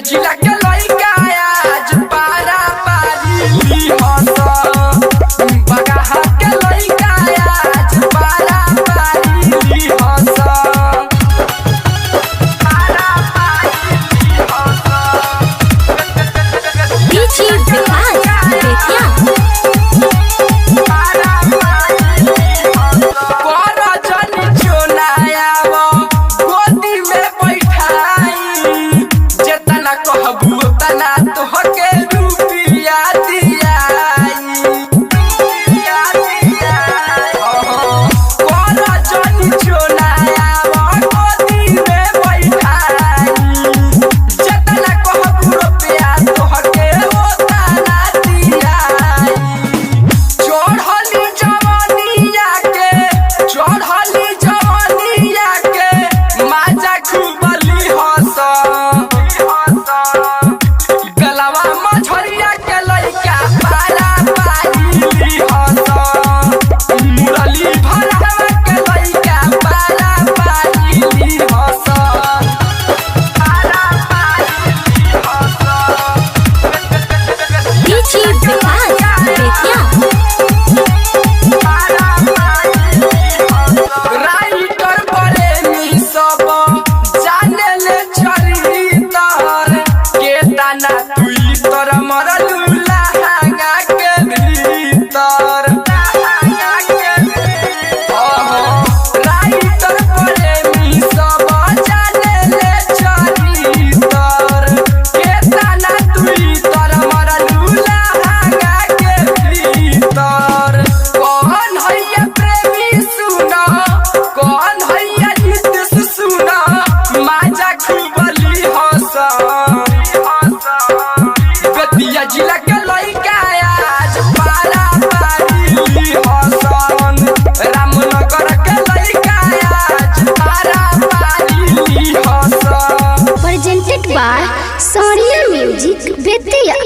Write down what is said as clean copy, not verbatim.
जिला के लइका आज पारा पारी हंस बगहा के लइका आज पारा पारी हंस पारा पारी हंस बीची विकास बेतिया पारा पारी हंस कर जनी चोनायाव गोदी में बैठाई जेतना कहबू तना तोहके रुपिया दियाई कर जनी चोनायाव गोदी में बैठाई जेतना कहबू रुपिया तोहके तना दियाई चढ़ली जवानिया के माजा खूबली हंस गलवा मछरिया के लइका पारा पारी हंस मुरली भरवा के लइका पारा पारी हंस पारा पारी हंस बीची विकास बेतिया राइटर प्रेमी सब जाने ले चरितर के दाना तुई तर मरलू लहंगा के भीतर राइटर प्रेमी सब जाने ले चरितर के दाना तुई तर मरलू लहंगा के भीतर कौन हैया प्रेमी सुना कौन हैया नीतीश सुना माजा खूबली हंस बेतिया जिला के लइका आज पारा पारी हंसन रामनगर के लइका आज पारा पारी हंसन presented by Sonia Music Betia।